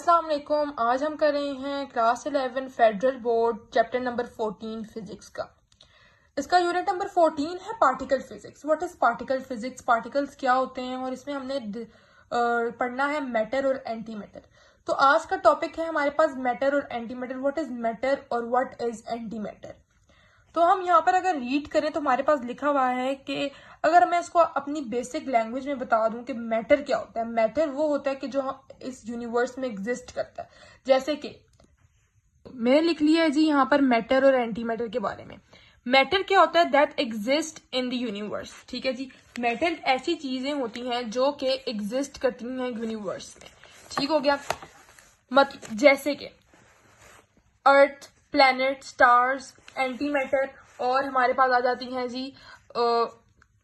अस्सलाम वालेकुम। आज हम कर रहे हैं class 11 federal board chapter number 14 physics का। इसका यूनिट नंबर 14 है particle physics. What is particle physics, particles क्या होते हैं, और इसमें हमने पढ़ना है मैटर और एंटी मैटर। तो आज का टॉपिक है हमारे पास मैटर और anti matter. What is matter और व्हाट इज एंटी मैटर। तो हम यहाँ पर अगर रीड करें तो हमारे पास लिखा हुआ है कि अगर मैं इसको अपनी बेसिक लैंग्वेज में बता दूं कि मैटर क्या होता है। मैटर वो होता है कि जो इस यूनिवर्स में एग्जिस्ट करता है। जैसे कि मैंने लिख लिया है जी यहाँ पर मैटर और एंटी मैटर के बारे में। मैटर क्या होता है? That exist in the universe. ठीक है जी। मैटर ऐसी चीजें होती हैं जो कि एग्जिस्ट करती हैं यूनिवर्स में। ठीक हो गया। मतलब जैसे कि अर्थ, प्लैनेट, स्टार्स, एंटी मैटर, और हमारे पास आ जाती हैं जी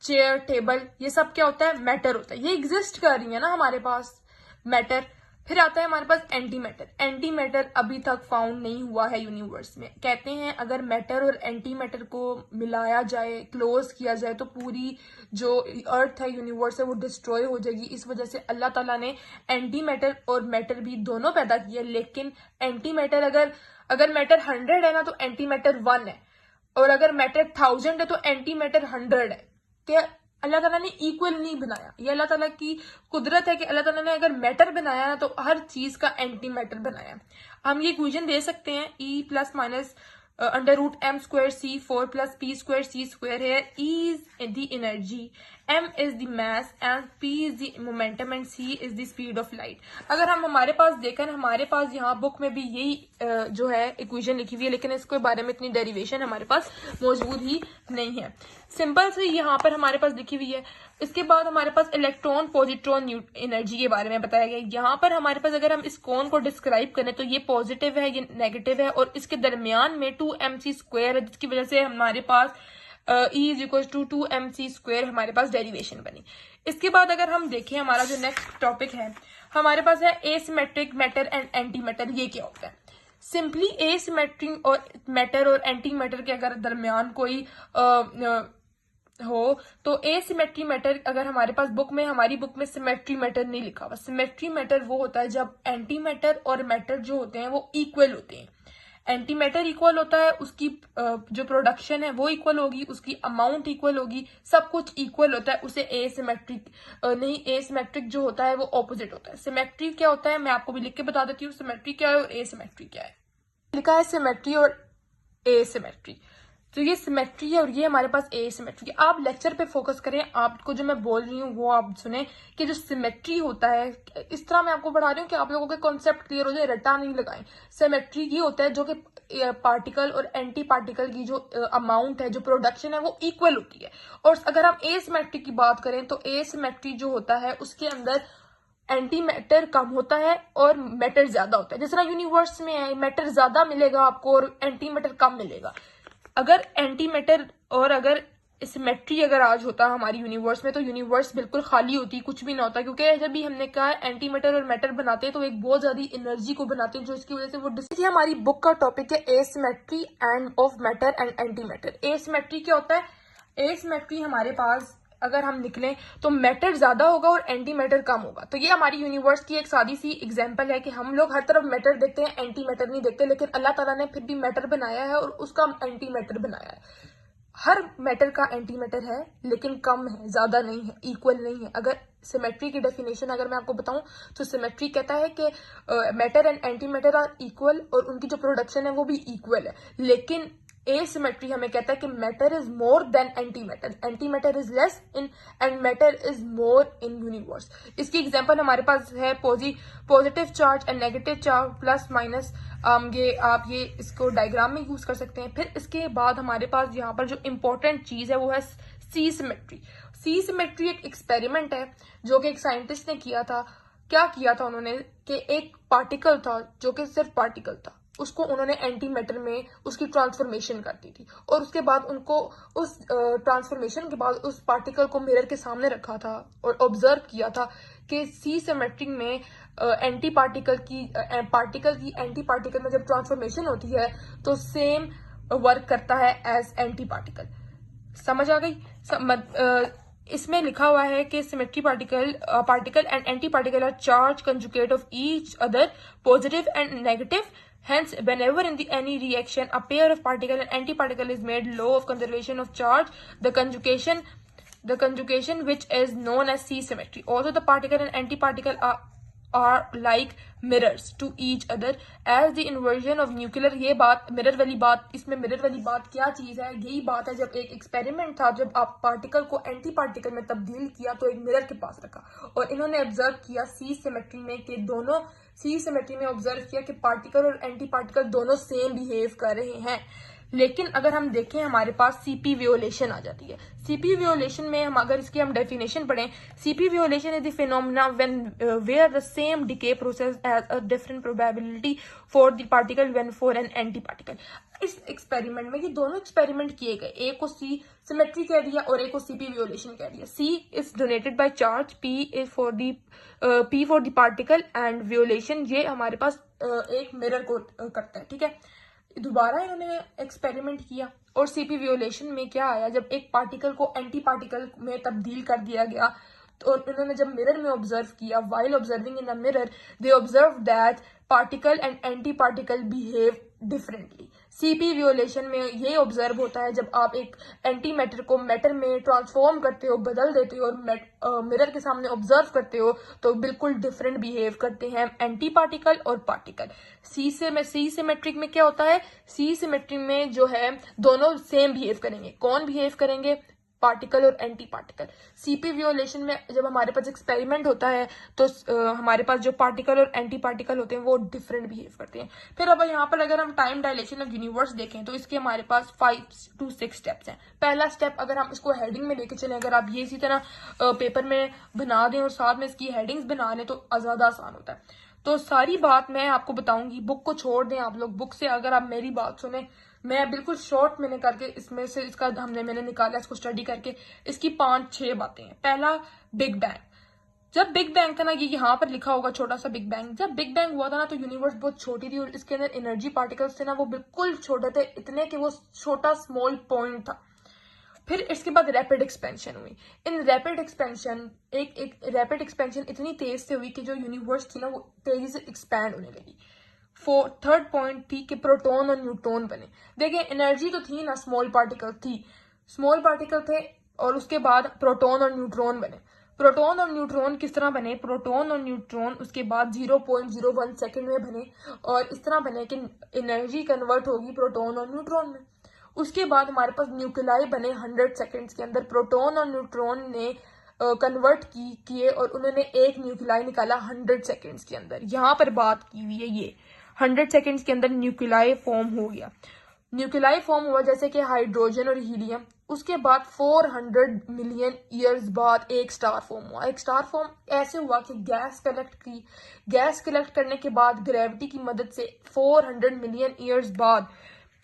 चेयर, टेबल। ये सब क्या होता है? मैटर होता है। ये एग्जिस्ट कर रही है ना हमारे पास मैटर। फिर आता है हमारे पास एंटी मैटर। एंटी मैटर अभी तक फाउंड नहीं हुआ है यूनिवर्स में। कहते हैं अगर मैटर और एंटी मैटर को मिलाया जाए, क्लोज किया जाए, तो पूरी जो अर्थ है, यूनिवर्स है, वो डिस्ट्रॉय हो जाएगी। इस वजह से अल्लाह ताला ने एंटी मैटर और मैटर भी दोनों पैदा किए। लेकिन एंटी मैटर अगर मैटर 100 है ना तो एंटी मैटर 1 है, और अगर मैटर 1000 है तो एंटी मैटर 100 है। तो अल्लाह ताला ने इक्वल नहीं बनाया। ये अल्लाह ताला की कुदरत है कि अल्लाह ताला ने अगर मैटर बनाया है तो हर चीज का एंटी मैटर बनाया। हम ये इक्वेशन दे सकते हैं E plus minus √m square C4 plus P square C square है। E is the energy, M is the mass, and P is the momentum, and C is the speed of light. अगर हम हमारे पास देखें, हमारे पास यहाँ book में भी यही जो है इक्वेशन लिखी हुई है, लेकिन इसके बारे में इतनी डेरिवेशन हमारे पास मौजूद ही नहीं है। सिंपल से यहाँ पर हमारे पास लिखी हुई है। इसके बाद हमारे पास इलेक्ट्रॉन, पॉजिट्रॉन, एनर्जी के बारे में बताया गया। यहाँ पर हमारे पास अगर हम इस कोन को डिस्क्राइब करें तो ये पॉजिटिव है, ये नेगेटिव है, और इसके दरमियान में 2mc स्क्वायर है, जिसकी वजह से हमारे पास E is equal to 2mc square हमारे पास डेरिवेशन बनी। इसके बाद अगर हम देखें हमारा जो नेक्स्ट टॉपिक है, हमारे पास है asymmetric matter and anti matter. ये क्या होता है? सिंपली एसिमेट्रिक और मैटर और एंटी मैटर के अगर दरमियान कोई हो तो एसिमेट्री मैटर, अगर हमारे पास हमारी बुक में सिमेट्री मैटर नहीं लिखा हुआ। सिमेट्री मैटर वो होता है जब एंटी मैटर और मैटर जो होते हैं वो इक्वल होते हैं। एंटी मैटर इक्वल होता है, उसकी जो प्रोडक्शन है वो इक्वल होगी, उसकी अमाउंट इक्वल होगी, सब कुछ इक्वल होता है। उसे एसिमेट्रिक नहीं, एसिमेट्रिक जो होता है वो ऑपोजिट होता है। सिमेट्री क्या होता है मैं आपको भी लिख के बता देती हूँ। सिमेट्री क्या है और एसिमेट्री क्या है। लिखा है सिमेट्री और एसिमेट्री। तो ये सिमेट्री है और ये हमारे पास एसिमेट्री है। आप लेक्चर पे फोकस करें, आपको जो मैं बोल रही हूँ वो आप सुने कि जो सिमेट्री होता है, इस तरह मैं आपको पढ़ा रही हूँ कि आप लोगों के कॉन्सेप्ट क्लियर हो जाए, रट्टा नहीं लगाएं। सिमेट्री ये होता है जो कि पार्टिकल और एंटी पार्टिकल की जो अमाउंट है, जो प्रोडक्शन है, वो इक्वल होती है। और अगर हम एसिमेट्री की बात करें तो एसिमेट्री जो होता है उसके अंदर एंटी मैटर कम होता है और मैटर ज्यादा होता है। जिस तरह यूनिवर्स में है, मैटर ज्यादा मिलेगा आपको और एंटी मैटर कम मिलेगा। अगर एंटी मैटर और अगर सिमेट्री अगर आज होता हमारी यूनिवर्स में तो यूनिवर्स बिल्कुल खाली होती, कुछ भी ना होता। क्योंकि जब भी हमने कहा एंटी मैटर और मैटर बनाते हैं तो एक बहुत ज्यादा एनर्जी को बनाते हैं, जो इसकी वजह से वो हमारी बुक का टॉपिक है asymmetry end of matter and anti matter. Asymmetry क्या होता है? एसिमेट्री हमारे पास अगर हम निकलें तो मैटर ज्यादा होगा और एंटी मैटर कम होगा। तो ये हमारी यूनिवर्स की एक सादी सी एग्जांपल है कि हम लोग हर तरफ मैटर देखते हैं, एंटी मैटर नहीं देखते। लेकिन अल्लाह ताला ने फिर भी मैटर बनाया है और उसका एंटी मैटर बनाया है। हर मैटर का एंटी मैटर है लेकिन कम है, ज्यादा नहीं है, इक्वल नहीं है। अगर सिमेट्री की डेफिनेशन अगर मैं आपको बताऊं तो सिमेट्री कहता है कि matter and anti matter are equal और उनकी जो प्रोडक्शन है वो भी इक्वल है। लेकिन एसिमेट्री हमें कहता है कि matter is more than anti matter is less in and matter is more in universe. इसकी एग्जांपल हमारे पास है positive charge and negative charge, plus minus. ये आप ये इसको डायग्राम में यूज कर सकते हैं। फिर इसके बाद हमारे पास यहाँ पर जो इंपॉर्टेंट चीज है वो है सी सिमेट्री। सी सिमेट्री एक एक्सपेरिमेंट है जो कि एक साइंटिस्ट ने किया था। क्या किया था उन्होंने कि एक पार्टिकल था जो कि सिर्फ पार्टिकल था, उसको उन्होंने एंटी मैटर में उसकी ट्रांसफॉर्मेशन कर दी थी। और उसके बाद उनको उस ट्रांसफॉर्मेशन के बाद उस पार्टिकल को मिरर के सामने रखा था और ऑब्जर्व किया था कि सी सिमेट्री में एंटी पार्टिकल की एंटी पार्टिकल में जब ट्रांसफॉर्मेशन होती है तो सेम वर्क करता है एज एंटी पार्टिकल। समझ आ गई? इसमें लिखा हुआ है कि symmetry particle and anti particle are charge conjugate of each other positive and negative. Hence, whenever in any reaction a pair of particle and antiparticle is made, law of conservation of charge, the conjugation which is known as C symmetry. Also, the particle and antiparticle are like mirrors to each other as the inversion of nuclear. ये बात mirror वाली बात, इसमें mirror वाली बात क्या चीज है? यही बात है, जब एक एक्सपेरिमेंट था, जब आप पार्टिकल को एंटी पार्टिकल में तब्दील किया तो एक मिरर के पास रखा और इन्होंने ऑब्जर्व किया सी सिमेट्री में कि दोनों सी सिमेट्री में ऑब्जर्व किया कि पार्टिकल और एंटी पार्टिकल दोनों सेम बिहेव कर रहे हैं. लेकिन अगर हम देखें हमारे पास सीपी वियोलेशन आ जाती है. सीपी वियोलेशन में हम अगर इसकी हम डेफिनेशन पढ़ें, CP violation is the phenomena when where the same decay process has a different probability for the particle when for an anti particle. इस एक्सपेरिमेंट में ये दोनों एक्सपेरिमेंट किए गए, एक को सी सिमेट्री कह दिया और एक को सीपी वियोलेशन कह दिया. C is donated by charge, P is for the particle and violation ये हमारे पास एक मिरर को करता है. ठीक है, दोबारा इन्होंने एक्सपेरिमेंट किया और सीपी वियोलेशन में क्या आया, जब एक पार्टिकल को एंटी पार्टिकल में तब्दील कर दिया गया तो इन्होंने जब मिरर में ऑब्जर्व किया, while observing in the mirror they observe that particle and anti particle behave differently. CP violation में ये ऑब्जर्व होता है जब आप एक एंटी मैटर को मैटर में ट्रांसफॉर्म करते हो, बदल देते हो और मिरर के सामने ऑब्जर्व करते हो तो बिल्कुल डिफरेंट बिहेव करते हैं एंटी पार्टिकल और पार्टिकल. सी सिमेट्रिक में क्या होता है, सी सिमेट्रिक में जो है दोनों सेम बिहेव करेंगे. कौन बिहेव करेंगे? पार्टिकल और एंटी पार्टिकल. सीपी वियोलेशन में जब हमारे पास एक्सपेरिमेंट होता है तो हमारे पास जो पार्टिकल और एंटी पार्टिकल होते हैं वो डिफरेंट बिहेव करते हैं. फिर अब यहाँ पर अगर हम टाइम डायलेशन ऑफ यूनिवर्स देखें तो इसके हमारे पास 5 to 6 स्टेप्स हैं. पहला स्टेप अगर हम इसको हेडिंग में लेके चलें, अगर आप ये इसी तरह पेपर में बना दें और साथ में इसकी हेडिंग्स बना लें तो ज्यादा आसान होता है. तो सारी बात मैं आपको बताऊंगी, बुक को छोड़ दें आप लोग. बुक से अगर आप मेरी बात सुने, मैं बिल्कुल शॉर्ट मैंने करके इसमें से इसका मैंने निकाला इसको स्टडी करके. इसकी 5-6 बातें हैं. पहला, बिग बैंग. जब बिग बैंग था ना, ये यहाँ पर लिखा होगा छोटा सा बिग बैंग. जब बिग बैंग हुआ था ना तो यूनिवर्स बहुत छोटी थी और इसके अंदर एनर्जी पार्टिकल्स थे ना वो बिल्कुल छोटे थे, इतने कि वो छोटा स्मॉल पॉइंट था. फिर इसके बाद रैपिड एक्सपेंशन हुई. इन रैपिड एक्सपेंशन एक रैपिड एक्सपेंशन इतनी तेज से हुई कि जो यूनिवर्स थी ना वो तेजी से एक्सपैंड होने लगी. थर्ड पॉइंट थी कि प्रोटॉन और न्यूट्रॉन बने. देखिए एनर्जी तो थी ना, स्मॉल पार्टिकल थे और उसके बाद प्रोटॉन और न्यूट्रॉन बने. प्रोटॉन और न्यूट्रॉन किस तरह बने? प्रोटॉन और न्यूट्रॉन उसके बाद 0.01 सेकेंड में बने और इस तरह बने कि एनर्जी कन्वर्ट होगी प्रोटॉन और न्यूट्रॉन में. उसके बाद हमारे पास न्यूक्लियाई बने 100 सेकेंड्स के अंदर. प्रोटॉन और न्यूट्रॉन ने कन्वर्ट किए और उन्होंने एक न्यूक्लियाई निकाला 100 सेकेंड्स के अंदर. यहाँ पर बात की हुई है ये 100 सेकेंड्स के अंदर न्यूक्लियाई फॉर्म हो गया. न्यूक्लियाई फॉर्म हुआ जैसे कि हाइड्रोजन और हीलियम. उसके बाद 400 मिलियन ईयर्स बाद एक स्टार फॉर्म हुआ. एक स्टार फॉर्म ऐसे हुआ कि गैस कलेक्ट करने के बाद ग्रेविटी की मदद से 400 मिलियन ईयर्स बाद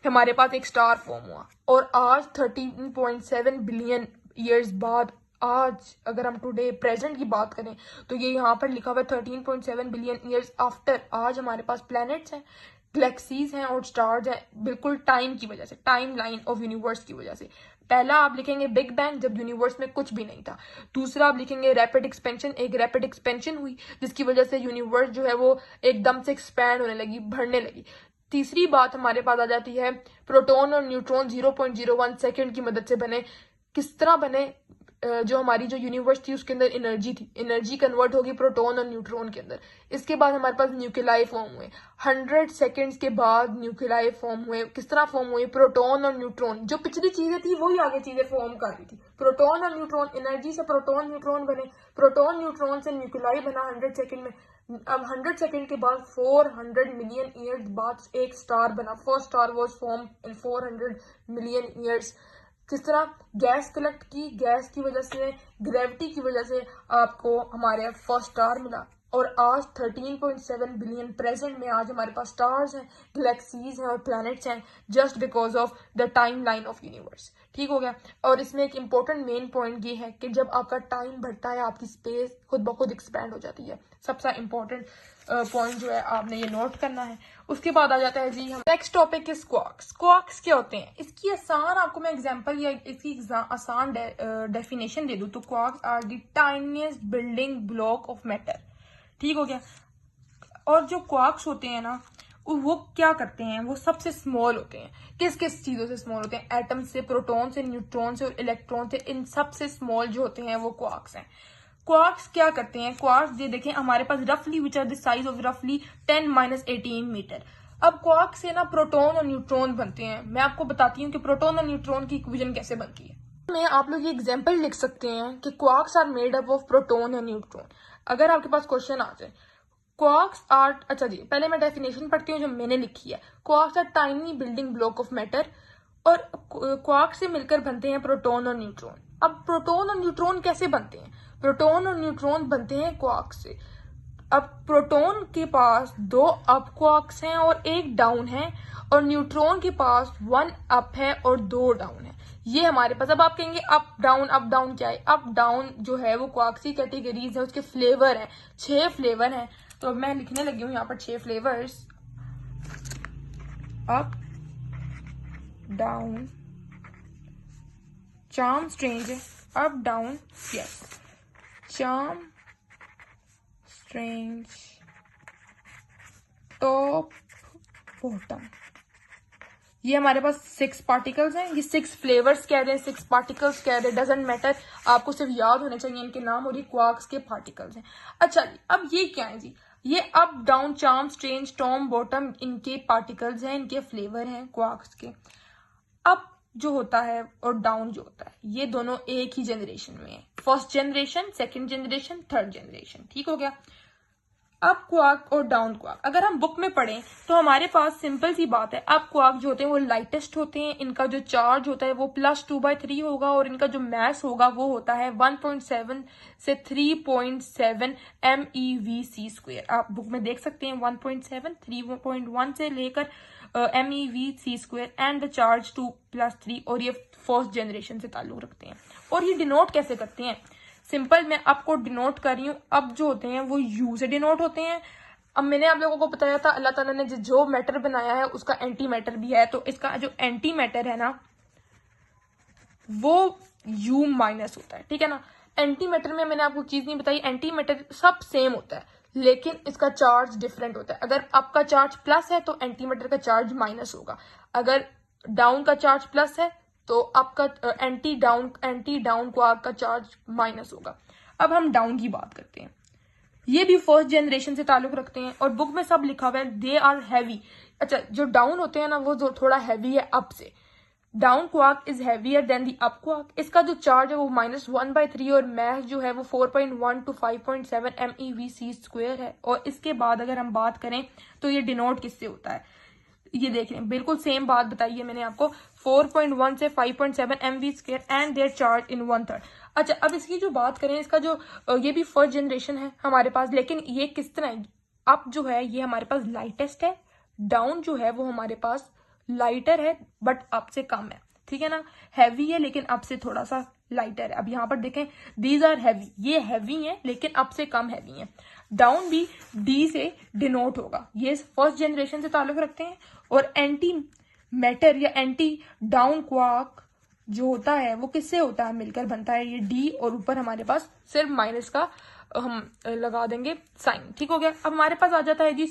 हमारे पास एक स्टार फॉर्म हुआ. और आज 13.7 बिलियन ईयर्स बाद, आज अगर हम टुडे प्रेजेंट की बात करें तो ये यहाँ पर लिखा हुआ है 13.7 बिलियन ईयर्स आफ्टर, आज हमारे पास प्लैनेट्स हैं, गैलेक्सीज हैं और स्टार्स हैं, बिल्कुल टाइम की वजह से, टाइम लाइन ऑफ यूनिवर्स की वजह से. पहला आप लिखेंगे बिग बैंग, जब यूनिवर्स में कुछ भी नहीं था. दूसरा आप लिखेंगे रैपिड एक्सपेंशन, एक रैपिड एक्सपेंशन हुई जिसकी वजह से यूनिवर्स जो है वो एकदम से एक्सपैंड होने लगी, बढ़ने लगी. तीसरी बात हमारे पास आ जाती है प्रोटॉन और न्यूट्रॉन 0.01 सेकेंड की मदद से बने. किस तरह बने? जो हमारी जो यूनिवर्स थी उसके अंदर एनर्जी थी, एनर्जी कन्वर्ट होगी प्रोटॉन और न्यूट्रॉन के अंदर. इसके बाद हमारे पास न्यूक्लियाई फॉर्म हुए 100 सेकेंड्स के बाद. न्यूक्लियाई फॉर्म हुए, किस तरह फॉर्म हुए? प्रोटॉन और न्यूट्रॉन, जो पिछली चीजें थी वही आगे चीजें फॉर्म कर रही थी. प्रोटॉन और न्यूट्रॉन, एनर्जी से प्रोटॉन न्यूट्रॉन बने, प्रोटॉन न्यूट्रॉन से न्यूक्लियाई बना 100 सेकेंड में. अब 100 सेकेंड के बाद 400 मिलियन ईयर्स बाद एक स्टार बना. First star was form in 400 million years. किस तरह? गैस कलेक्ट की, गैस की वजह से, ग्रेविटी की वजह से आपको हमारे फर्स्ट स्टार मिला. और आज 13.7 बिलियन प्रेजेंट में आज हमारे पास स्टार्स हैं, गैलेक्सीज हैं और प्लैनेट्स हैं just because of the time line of universe. ठीक हो गया. और इसमें एक इंपॉर्टेंट मेन पॉइंट ये है कि जब आपका टाइम बढ़ता है आपकी स्पेस खुद ब खुद एक्सपैंड हो जाती है. सबसे इंपॉर्टेंट पॉइंट जो है आपने ये नोट करना है। उसके बाद आ जाता है जी हम next topic is quarks. Quarks क्या होते हैं, इसकी आसान आपको मैं एग्जांपल या इसकी आसान डेफिनेशन दे दूं तो quarks are the tiniest building block of matter. ठीक हो गया। और जो क्वार्क्स होते हैं ना वो क्या करते हैं, वो सबसे स्मॉल होते हैं। किस किस चीजों से स्मॉल होते हैं, एटम से, प्रोटॉन से, न्यूट्रॉन से और इलेक्ट्रॉन से। इन सबसे स्मॉल जो होते हैं वो क्वार्क्स हैं। क्वार्क्स क्या करते हैं, क्वार्क्स ये देखें हमारे पास रफली which are the size of रफली 10-18 मीटर। अब क्वार्क से ना प्रोटॉन और न्यूट्रॉन बनते हैं। मैं आपको बताती हूँ कि प्रोटॉन और न्यूट्रॉन की इक्वेशन कैसे बनती है। में आप लोग ये एग्जांपल लिख सकते हैं कि quarks are made up of proton और न्यूट्रॉन। अगर आपके पास क्वेश्चन आ जाए क्वार्क्स आर, अच्छा जी पहले मैं डेफिनेशन पढ़ती हूँ जो मैंने लिखी है। Quarks are tiny building block of matter और क्वार्क से मिलकर बनते हैं प्रोटॉन और न्यूट्रॉन। अब प्रोटॉन और न्यूट्रॉन कैसे बनते हैं, प्रोटॉन और न्यूट्रॉन बनते हैं क्वार्क से। अब प्रोटॉन के पास 2 अप क्वार्क्स हैं और 1 डाउन है और न्यूट्रॉन के पास 1 अप है और 2 डाउन है। ये हमारे पास, अब आप कहेंगे अप डाउन क्या है, अप डाउन जो है वो क्वार्क्स की कैटेगरीज है, उसके फ्लेवर हैं, 6 फ्लेवर हैं। तो मैं लिखने लगी हूँ यहाँ पर 6 flavours, up down, charm strange है, up down, yes, charm strange, top, bottom. ये हमारे पास 6 पार्टिकल्स हैं, ये 6 फ्लेवर्स कह रहे हैं, 6 पार्टिकल्स कह रहे हैं, डजंट मैटर, आपको सिर्फ याद होने चाहिए इनके नाम और ये क्वार्क्स के पार्टिकल्स हैं। अच्छा जी अब ये क्या है जी, ये up down charm strange Tom bottom इनके पार्टिकल्स हैं, इनके फ्लेवर हैं क्वार्क्स के। अप जो होता है और डाउन जो होता है ये दोनों एक ही जनरेशन में है, first generation, second generation, third generation. ठीक हो गया। अप क्वार्क और डाउन क्वार्क अगर हम बुक में पढ़ें तो हमारे पास सिंपल सी बात है, अप क्वार्क जो होते हैं वो लाइटेस्ट होते हैं, इनका जो चार्ज होता है वो +2/3 होगा और इनका जो मास होगा वो होता है 1.7 से 3.7 MeV/c²। आप बुक में देख सकते हैं 1.7, 3.1 से लेकर MeV/c² एंड द चार्ज 2+3 और ये फर्स्ट जनरेशन से ताल्लुक रखते हैं। और ये डिनोट कैसे करते हैं, सिंपल मैं आपको डिनोट कर रही हूँ। अब जो होते हैं वो यू से डिनोट होते हैं। अब मैंने आप लोगों को बताया था अल्लाह ताला ने जो मैटर बनाया है उसका एंटी मैटर भी है, तो इसका जो एंटी मैटर है ना वो U- होता है। ठीक है ना। एंटी मैटर में मैंने आपको चीज नहीं बताई, एंटी मैटर सब सेम होता है लेकिन इसका चार्ज डिफरेंट होता है। अगर आपका चार्ज प्लस है तो एंटी मैटर का चार्ज माइनस होगा, अगर डाउन का चार्ज प्लस है तो आपका एंटी डाउन क्वार्क का चार्ज माइनस होगा। अब हम डाउन की बात करते हैं, ये भी फर्स्ट जनरेशन से ताल्लुक रखते हैं और बुक में सब लिखा हुआ है दे आर हैवी। अच्छा जो डाउन होते हैं ना वो जो थोड़ा हैवी है अप से, down quark is heavier than the up quark. इसका जो चार्ज है वो -1/3 और मास जो है वो 4.1 to 5.7 MeV/c² है। और इसके बाद अगर हम बात करें तो ये डिनोट किससे होता है, ये देख रहे हैं बिल्कुल सेम बात बताई है मैंने आपको, 4.1 से 5.7 MeV² and there charge in 1/3। अच्छा अब इसकी जो बात करें, इसका जो ये भी फर्स्ट जनरेशन है हमारे पास, लेकिन ये किस तरह है, अप जो है ये हमारे पास लाइटेस्ट है, डाउन जो है वो हमारे पास लाइटर है बट अप से कम है। ठीक है ना, हैवी है लेकिन अप से थोड़ा सा लाइटर है। अब यहाँ पर देखें दीज आर हैवी, ये हैवी है लेकिन अप से कम हैवी है। डाउन भी डी से डिनोट होगा, ये फर्स्ट जनरेशन से ताल्लुक रखते हैं। और एंटी मैटर या एंटी डाउन क्वार्क जो होता है वो किससे होता है, मिलकर बनता है ये डी और ऊपर हमारे पास सिर्फ माइनस का हम लगा देंगे साइन। ठीक हो गया। अब हमारे पास आ जाता है जी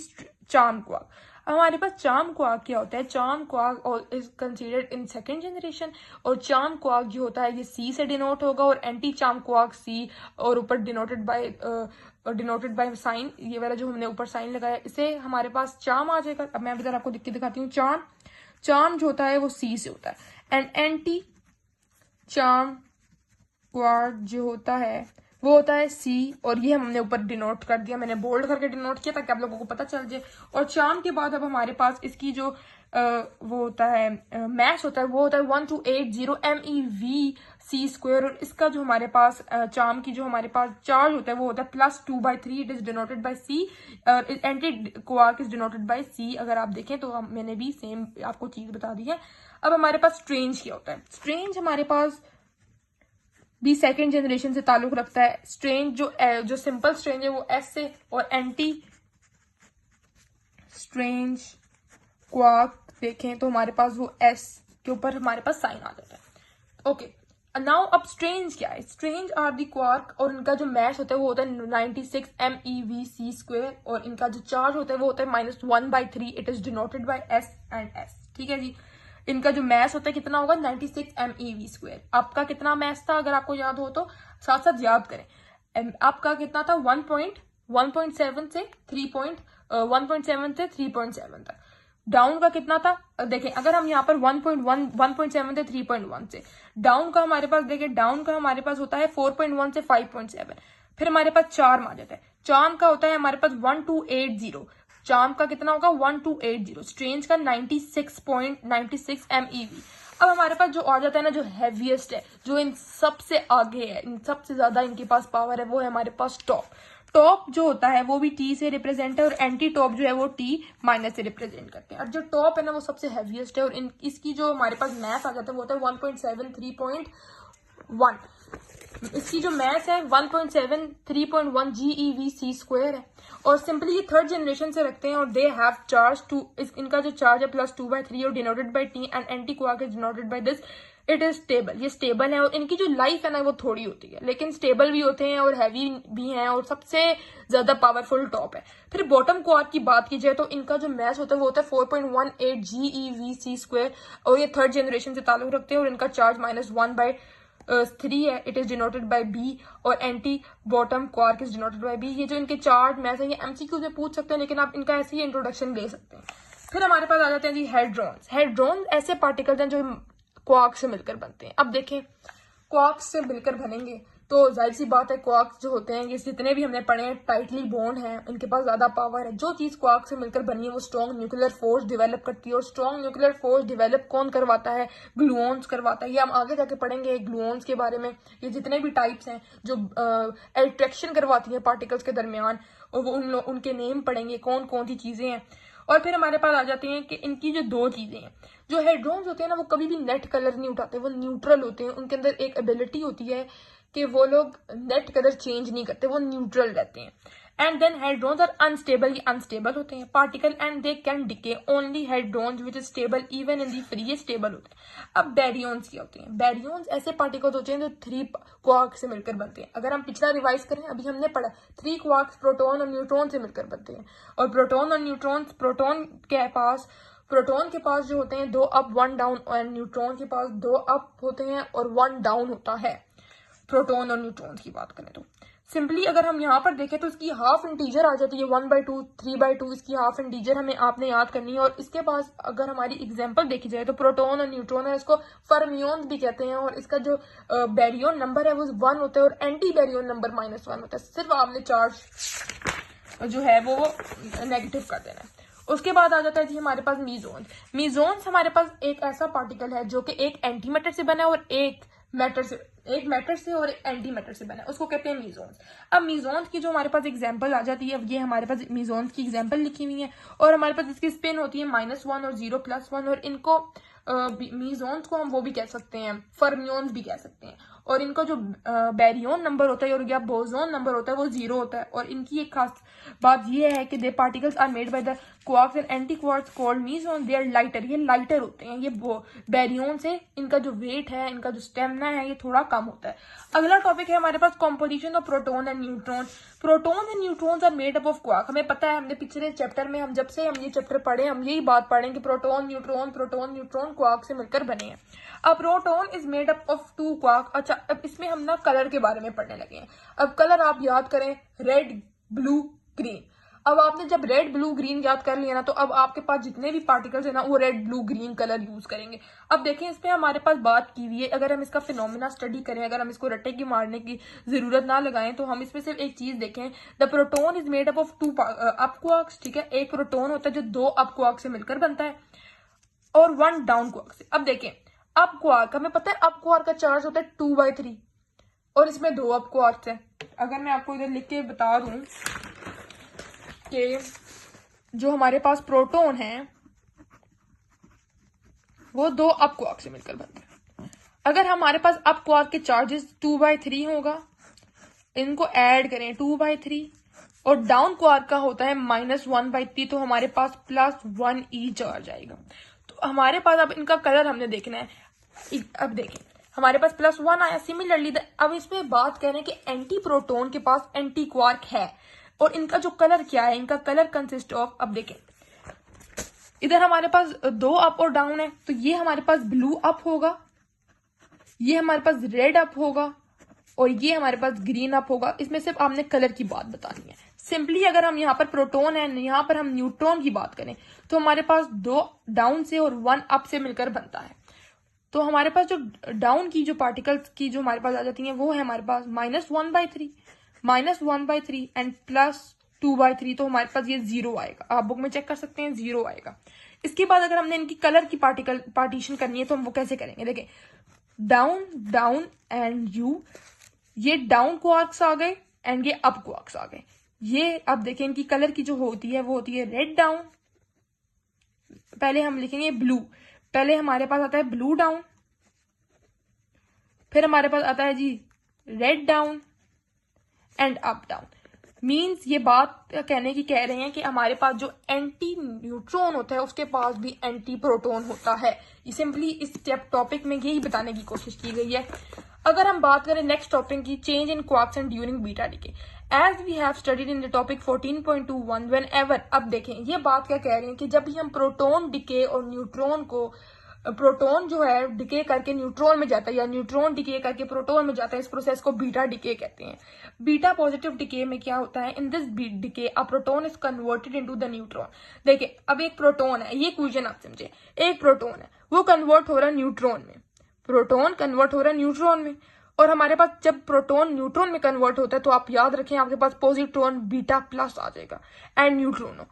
चार्म क्वार्क। हमारे पास चार्म क्वार्क क्या होता है, charm quark is considered in second generation और चार्म क्वार्क जो होता है ये सी से डिनोट होगा और एंटी चार्म क्वार्क सी और ऊपर डिनोटेड बाय साइन, ये वाला जो हमने ऊपर साइन लगाया इसे हमारे पास चार्म आ जाएगा। अब मैं इधर आपको लिख के दिखाती हूँ, चार्म जो होता है वो सी से होता है एंड एंटी चार्म क्वार्क जो होता है वो होता है सी और ये हमने ऊपर डिनोट कर दिया, मैंने बोल्ड करके डिनोट किया ताकि आप लोगों को पता चल जाए। और चार्म के बाद अब हमारे पास इसकी जो वो होता है मैस होता है वो होता है 1280 MeV/c² और इसका जो हमारे पास चार्म की जो हमारे पास चार्ज होता है वो होता है +2/3, it is denoted by c, anti quark is denoted by c. अगर आप देखें तो मैंने भी सेम आपको चीज बता दी है। अब हमारे पास स्ट्रेंज क्या होता है, स्ट्रेंज हमारे पास भी सेकेंड जनरेशन से ताल्लुक रखता है। स्ट्रेंज जो सिंपल स्ट्रेंज है वो एस से और एंटी स्ट्रेंज क्वार्क देखें तो हमारे पास वो एस के ऊपर हमारे पास साइन आ जाता है। ओके, नाउ अब स्ट्रेंज क्या है? स्ट्रेंज आर दी क्वार्क और इनका जो मैस होता है वो होता है 96 MeV² और इनका जो चार्ज होता है वो होता है -1/3। It is denoted bye S and S। ठीक है जी, इनका जो मैस होता है कितना होगा? 96 MeV²। आपका कितना मैस था अगर आपको याद हो तो साथ साथ याद करें। आपका कितना था? 1.7 से 3.7 तक। डाउन का कितना था? देखें, अगर हम यहाँ पर 1.7 से 3.1 से डाउन का हमारे पास देखें, डाउन का हमारे पास होता है 4.1 से 5.7। फिर हमारे पास चार्म आ जाता है। चार्म का होता है हमारे पास 1280। चार्म का कितना होगा? 1280। स्ट्रेंज का 96 MeV। अब हमारे पास जो आ जाता है ना, जो हैवीएस्ट है, जो इन सबसे आगे है, इन सबसे ज्यादा इनके पास पावर है, वो है हमारे पास टॉप। टॉप जो होता है वो भी टी से रिप्रेजेंट है और एंटी टॉप जो है वो टी माइनस से रिप्रेजेंट करते हैं। और जो टॉप है ना वो सबसे हैवीएस्ट है और इसकी जो हमारे पास मैथ आ जाता है वो होता है 1.73.1। इसकी जो मैथ है 1.73.1 GeV² है और सिंपली ये थर्ड जनरेशन से रखते हैं और दे हैव चार्ज टू, इनका जो चार्ज है +2/3 और denoted by T and anti quark is denoted by this. It is stable. ये स्टेबल है और इनकी जो लाइफ है ना वो थोड़ी होती है, लेकिन स्टेबल भी होते हैं और हैवी भी हैं और सबसे ज्यादा पावरफुल टॉप है। फिर बॉटम क्वार्क की बात की जाए तो इनका जो मैस होता है वो होता है 4.18 GeV² और ये थर्ड जनरेशन से ताल्लुक रखते हैं और इनका चार्ज -1/3 है। It is denoted by b और anti bottom quark is denoted by b. ये जो इनके चार्ज मैस है ये MCQ में पूछ सकते हैं, लेकिन आप इनका ऐसे ही इंट्रोडक्शन ले सकते हैं। फिर हमारे पास आ जाते हैं जी हेड्रॉन्स। हेड्रॉन्स ऐसे पार्टिकल्स हैं जो क्वार्क से मिलकर बनते हैं। अब देखें, क्वार्क से मिलकर बनेंगे तो जाहिर सी बात है क्वार्क जो होते हैं ये जितने भी हमने पढ़े हैं टाइटली बॉन्ड हैं, इनके पास ज्यादा पावर है। जो चीज क्वार्क से मिलकर बनी है वो स्ट्रॉन्ग न्यूक्लियर फोर्स डेवलप करती है और स्ट्रॉन्ग न्यूक्लियर फोर्स डेवलप कौन करवाता है? ग्लूऑन्स करवाता है। ये हम आगे जाके पढ़ेंगे ग्लूऑन्स के बारे में। ये जितने भी टाइप्स हैं जो अट्रैक्शन करवाती है पार्टिकल्स के दरमियान और वो उनके नेम पढ़ेंगे कौन कौन सी चीजें हैं। और फिर हमारे पास आ जाती हैं कि इनकी जो दो चीजें हैं, जो हेड्रॉन्स होते हैं ना वो कभी भी नेट कलर नहीं उठाते, वो न्यूट्रल होते हैं। उनके अंदर एक एबिलिटी होती है कि वो लोग नेट कलर चेंज नहीं करते, वो न्यूट्रल रहते हैं। And then hadrons are unstable. ये अनस्टेबल होते हैं particle and they can decay. Only hadrons which is stable even in the free, ये स्टेबल होते हैं। अब बैरियंस क्या होते हैं? बैरियंस ऐसे पार्टिकल्स होते हैं जो 3 क्वार्क से मिलकर बनते हैं। अगर हम पिछला रिवाइज करें, अभी हमने पढ़ा 3 क्वार्क्स प्रोटॉन और न्यूट्रॉन से मिलकर बनते हैं। और प्रोटॉन और न्यूट्रॉन, प्रोटॉन के पास जो होते हैं 2 अप 1 डाउन और न्यूट्रॉन के पास 2 अप होते हैं और 1 डाउन होता है। प्रोटॉन और न्यूट्रॉन की बात करें तो सिंपली अगर हम यहाँ पर देखें तो इसकी हाफ इंटीजर आ जाती है 1/2, 3/2। इसकी हाफ इंटीजर हमें आपने याद करनी है। और इसके पास अगर हमारी एग्जांपल देखी जाए तो प्रोटॉन और न्यूट्रॉन है, इसको फर्मियन भी कहते हैं और इसका जो बैरियन नंबर है वो 1 होता है और एंटी बैरियन नंबर -1 होता है। सिर्फ आपने चार्ज जो है वो नेगेटिव कर देना है। उसके बाद आ जाता है जी हमारे पास मीजोन्स। मीजोन्स हमारे पास एक ऐसा पार्टिकल है जो कि एक एंटी मैटर से बना है और एक मैटर से और एक एंटी मैटर से बना है, उसको कहते हैं मीजोन्स। अब मीजोन्स की जो हमारे पास एग्जांपल आ जाती है, ये हमारे पास मीजोन्स की एग्जांपल लिखी हुई है और हमारे पास इसकी स्पिन होती है -1 और 0 +1 और इनको मीजोन्स को हम वो भी कह सकते हैं, फर्मियंस भी कह सकते हैं। और इनका जो बैरियन नंबर होता है और या बोसोन नंबर होता है वो 0 होता है। और इनकी एक खास बात ये है कि they particles are made by the quarks and anti quarks called meson. They are lighter, ये लाइटर होते हैं। ये बैरियन से इनका जो वेट है, इनका जो स्टेमिना है, ये थोड़ा कम होता है। अगला टॉपिक है हमारे पास composition of proton and neutron. Proton and neutrons are made up of quark. हमें पता है, हमने पिछले चैप्टर में जब से हम ये चैप्टर पढ़े हम यही बात पढ़ें कि प्रोटॉन न्यूट्रॉन क्वार्क से मिलकर बने हैं। अब proton is made up of 2 quark. अच्छा, अब इसमें हम ना कलर के बारे में पढ़ने लगे हैं। अब कलर आप याद करें, रेड, ब्लू, ग्रीन। अब आपने जब रेड, ब्लू, ग्रीन याद कर लिया ना तो अब आपके पास जितने भी पार्टिकल्स है ना वो red, blue, green colour use करेंगे। अब देखें, इसमें हमारे पास बात की हुई है, अगर हम इसका फिनोमिना स्टडी करें, अगर हम इसको रट्टे की मारने की जरूरत ना लगाएं तो हम इसमें सिर्फ एक चीज देखें, the proton is made up of 2 up quarks. ठीक है, एक प्रोटोन होता है जो 2 अप क्वार्क से मिलकर बनता है और 1 डाउन क्वार्क से। अब देखें, अप क्वार्क हमें पता है अप क्वार्क का चार्ज होता है 2/3 और इसमें 2 अप क्वार्क्स है। अगर मैं आपको इधर लिख के बता दूं कि जो हमारे पास प्रोटॉन है वो 2 अप क्वार्क से मिलकर बनते हैं। अगर हमारे पास अप क्वार्क के चार्जेस 2/3 होगा, इनको ऐड करें 2/3 और डाउन क्वार्क का होता है -1/3, तो हमारे पास +1e चार्ज आएगा। तो हमारे पास अब इनका कलर हमने देखना है। अब देखें हमारे पास +1 आया। सिमिलरली अब इसमें बात करें कि एंटी प्रोटोन के पास एंटी क्वार्क है और इनका जो कलर क्या है, इनका कलर कंसिस्ट ऑफ, अब देखें इधर हमारे पास 2 अप और डाउन है, तो ये हमारे पास ब्लू अप होगा, ये हमारे पास रेड अप होगा और ये हमारे पास ग्रीन अप होगा। इसमें सिर्फ आपने कलर की बात बतानी है। सिंपली अगर हम यहाँ पर प्रोटोन है, यहाँ पर हम न्यूट्रॉन की बात करें तो हमारे पास 2 डाउन से और 1 अप से मिलकर बनता है। तो हमारे पास जो डाउन की जो पार्टिकल्स की जो हमारे पास आ जाती हैं वो है हमारे पास -1/3 एंड +2/3, तो हमारे पास ये 0 आएगा। आप बुक में चेक कर सकते हैं 0 आएगा। इसके बाद अगर हमने इनकी कलर की पार्टीशन करनी है तो हम वो कैसे करेंगे, देखें डाउन डाउन एंड यू, ये डाउन क्वार्क्स आ गए एंड ये अप क्वार्क्स आ गए। ये अब देखें इनकी कलर की जो होती है वो होती है रेड डाउन, पहले हम लिखेंगे ब्लू, पहले हमारे पास आता है ब्लू डाउन, फिर हमारे पास आता है G red down and up down. Means ये बात कहने की कह रहे हैं कि हमारे पास जो एंटी न्यूट्रॉन होता है उसके पास भी एंटी प्रोटॉन होता है। ये सिंपली इस टॉपिक में यही बताने की कोशिश की गई है। अगर हम बात करें नेक्स्ट टॉपिक की, change in quarks and during beta decay, as we have studied in the topic 14.21 whenever. अब देखें ये बात क्या कह रहे हैं कि जब भी हम प्रोटॉन डिके और न्यूट्रॉन को, प्रोटॉन जो है डिके करके न्यूट्रॉन में जाता है या न्यूट्रॉन डिके करके प्रोटॉन में जाता है, इस प्रोसेस को बीटा डिके कहते हैं। बीटा पॉजिटिव डिके में क्या होता है, in this decay a proton is converted into the neutron. देखिए अब एक प्रोटॉन है, ये इक्वेशन आप समझे, एक प्रोटॉन है वो कन्वर्ट हो रहा है न्यूट्रॉन में, प्रोटॉन कन्वर्ट हो रहा है न्यूट्रॉन में, और हमारे पास जब प्रोटॉन न्यूट्रॉन में कन्वर्ट होता है तो आप याद रखें आपके पास पॉजिट्रॉन बीटा प्लस आ जाएगा एंड न्यूट्रॉनो।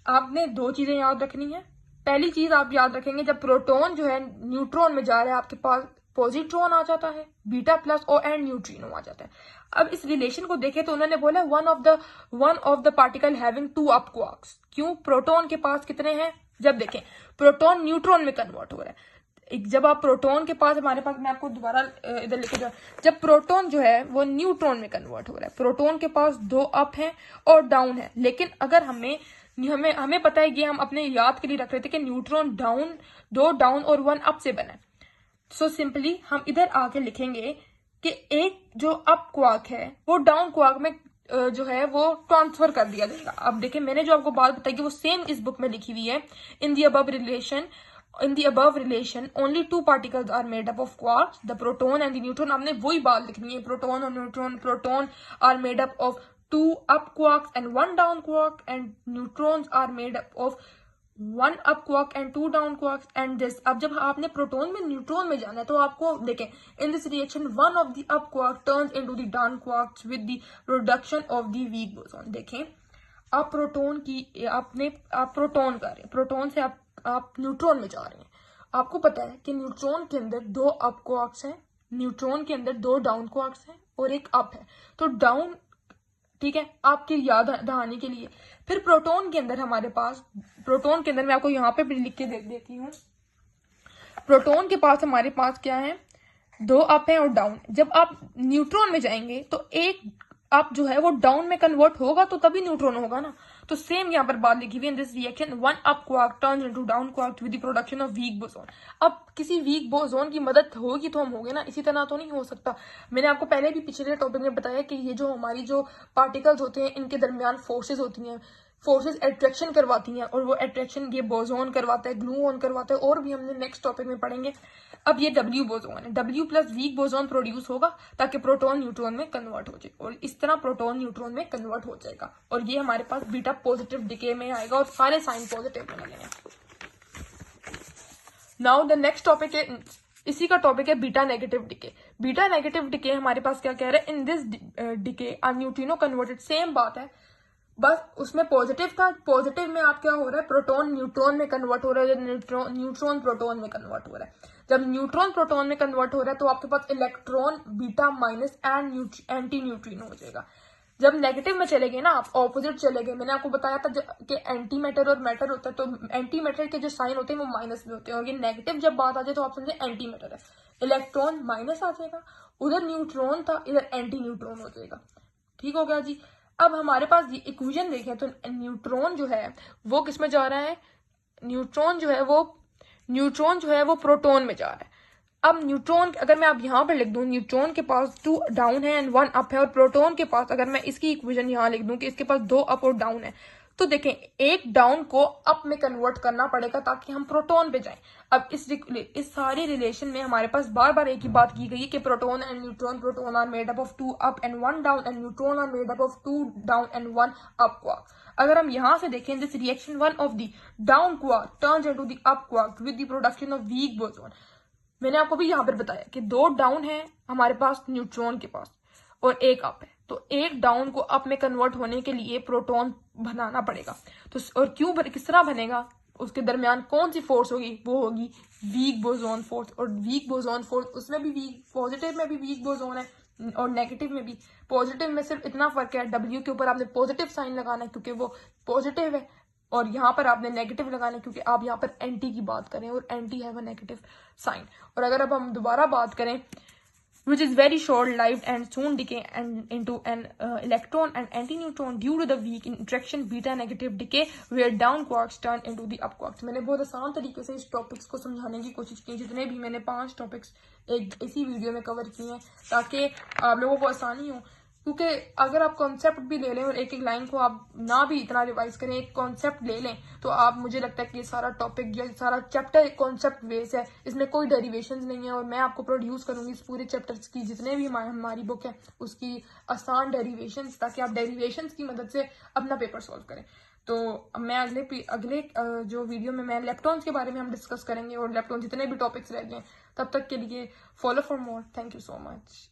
आपने 2 चीजें याद रखनी है। पहली चीज आप याद रखेंगे जब प्रोटॉन जो है न्यूट्रॉन में जा रहा है आपके पास पॉजिट्रॉन आ जाता है, बीटा प्लस और एंड न्यूट्रिनो आ जाता है। अब इस रिलेशन को देखें तो उन्होंने बोला one of the particle having 2 up quarks. क्यों, प्रोटॉन के पास कितने हैं, जब देखें प्रोटॉन न्यूट्रॉन में कन्वर्ट हो रहा है, जब आप प्रोटॉन के पास, हमारे पास, मैं आपको दोबारा इधर लिखे जाऊँ, जब प्रोटॉन जो है वो न्यूट्रॉन में कन्वर्ट हो रहा है, प्रोटॉन के पास 2 अप हैं और डाउन है। लेकिन अगर हमें पता है कि हम अपने याद के लिए रख रहे थे कि न्यूट्रॉन डाउन, 2 डाउन और 1 अप से बना है। सो सिंपली हम इधर आके लिखेंगे कि एक जो अप क्वार्क है वो डाउन क्वार्क में जो है वो ट्रांसफर कर दिया जाएगा। अब देखिए मैंने जो आपको बात बताई वो सेम इस बुक में लिखी हुई है। इन दी above relation only 2 particles are made up of quarks, the proton and the neutron। आपने वही बात लिखनी है, प्रोटॉन और neutron. Proton are made up of 2 up quarks and 1 down quark, and neutrons are made up of 1 up quark and 2 down quarks and this। अब जब आपने proton में न्यूट्रॉन में जाना है तो आपको देखें इन this reaction 1 of the up quark turns into the down quarks with the reduction of the weak boson। देखें आप प्रोटॉन की आप प्रोटॉन कर रहे हैं, प्रोटॉन से आप न्यूट्रॉन में जा रहे हैं। आपको पता है कि न्यूट्रॉन के अंदर 2 अप क्वार्क्स हैं, न्यूट्रॉन के अंदर 2 डाउन क्वार्क्स हैं और एक अप है। तो डाउन, ठीक है, आपकी याद दहानी के लिए। फिर प्रोटॉन के अंदर हमारे पास, प्रोटॉन के अंदर मैं आपको यहाँ पे भी लिख के देती हूँ, प्रोटॉन के पास हमारे पास क्या है, 2 अप है और डाउन। जब आप न्यूट्रॉन में जाएंगे तो एक अप जो है वो डाउन में कन्वर्ट होगा तो तभी न्यूट्रॉन होगा ना। तो सेम यहाँ पर बात लिखी हुई है, in this reaction 1 up quark turns into down quark with the production of weak boson. अब किसी वीक बोसोन की मदद होगी तो हम होंगे ना, इसी तरह तो नहीं हो सकता। मैंने आपको पहले भी पिछले टॉपिक में बताया कि ये जो हमारी जो पार्टिकल्स होते हैं इनके दरमियान फोर्सेज होती हैं, फोर्सेज अट्रैक्शन करवाती हैं और वो अट्रैक्शन ये बोसोन करवाता है, ग्लूऑन करवाता है, और भी हमने नेक्स्ट टॉपिक में पढ़ेंगे। अब ये W बोसोन है, W plus week boson produce होगा ताकि प्रोटॉन न्यूट्रॉन में कन्वर्ट हो जाए और इस तरह प्रोटॉन न्यूट्रॉन में कन्वर्ट हो जाएगा और ये हमारे पास बीटा पॉजिटिव डिके में आएगा और सारे साइन पॉजिटिव में लगेंगे। नाउ द नेक्स्ट टॉपिक है, इसी का टॉपिक है beta negative decay. Beta negative decay हमारे पास क्या कह रहा है, in this decay are neutrino converted. Same बात है, बस उसमें पॉजिटिव था, पॉजिटिव में आप क्या हो रहा है, प्रोटॉन न्यूट्रॉन में कन्वर्ट हो रहा है, न्यूट्रॉन प्रोटॉन में कन्वर्ट हो रहा है। जब न्यूट्रॉन प्रोटॉन में कन्वर्ट हो रहा है तो आपके पास electron beta minus and anti neutrino हो जाएगा। जब नेगेटिव में चले गए ना आप, ऑपोजिट चले गए, मैंने आपको बताया था कि एंटी मैटर और मैटर होता है, तो एंटी मैटर के जो साइन होते हैं वो माइनस में होते हैं और ये नेगेटिव जब बात आ जाए तो आप समझे एंटी मैटर है, इलेक्ट्रॉन माइनस आ जाएगा, उधर न्यूट्रॉन था, इधर एंटी न्यूट्रॉन हो जाएगा। ठीक हो गया जी। अब हमारे पास ये इक्वेशन देखें तो न्यूट्रॉन जो है वो किस में जा रहा है, न्यूट्रॉन जो है वो प्रोटॉन में जा रहा है। अब न्यूट्रॉन अगर मैं आप यहाँ पर लिख दूं, न्यूट्रॉन के पास 2 डाउन है एंड 1 अप है, और प्रोटॉन के पास अगर मैं इसकी इक्वेशन यहाँ लिख दूं कि इसके पास 2 अप और डाउन है, तो देखें एक डाउन को अप में कन्वर्ट करना पड़ेगा ताकि हम प्रोटॉन पे जाएं। अब इस सारे रिलेशन में हमारे पास बार बार एक ही बात की गई है कि proton and neutron, proton are made up of 2 up and 1 down and neutron are made up of 2 down and 1 up quark. अगर हम यहां से देखें, this reaction one of the down quark turns into the up quark with the production of weak boson. मैंने आपको भी यहाँ पर बताया कि 2 डाउन है हमारे पास न्यूट्रॉन के पास और 1 अप है, तो एक डाउन को अप में कन्वर्ट होने के लिए प्रोटॉन बनाना पड़ेगा। तो और किस तरह बनेगा, उसके दरमियान कौन सी फोर्स होगी, वो होगी वीक बोसॉन फोर्स। और वीक बोसॉन फोर्स उसमें भी वीक, पॉजिटिव में भी वीक बोसॉन है और नेगेटिव में भी। पॉजिटिव में सिर्फ इतना फर्क है, डब्ल्यू के ऊपर आपने पॉजिटिव साइन लगाना है क्योंकि वो पॉजिटिव है, और यहाँ पर आपने नेगेटिव लगाना है क्योंकि आप यहाँ पर एंटी की बात करें और एंटी है वो नेगेटिव साइन। और अगर अब हम दोबारा बात करें, which is very short-lived and soon decay and into an electron and antineutron due to the weak interaction beta negative decay where down quarks turn into the up quarks। मैंने बहुत आसान तरीके से इस टॉपिक्स को समझाने की कोशिश की, जितने भी मैंने 5 टॉपिक्स एक इसी वीडियो में कवर किए हैं ताकि आप लोगों को आसानी हो। क्योंकि अगर आप कॉन्सेप्ट भी ले लें और एक एक लाइन को आप ना भी इतना रिवाइज करें, एक कॉन्सेप्ट ले लें, तो आप, मुझे लगता है कि ये सारा टॉपिक या सारा चैप्टर एक कॉन्सेप्ट बेस है, इसमें कोई डेरिवेशंस नहीं है। और मैं आपको प्रोड्यूस करूंगी इस पूरे चैप्टर्स की जितने भी हमारी बुक है उसकी आसान डेरिवेशंस, ताकि आप डेरिवेशंस की मदद से अपना पेपर सॉल्व करें। तो मैं अगले जो वीडियो में मैं लेप्टॉन्स के बारे में हम डिस्कस करेंगे और लेप्टॉन जितने भी टॉपिक्स रह गए, तब तक के लिए follow for more. Thank you so much.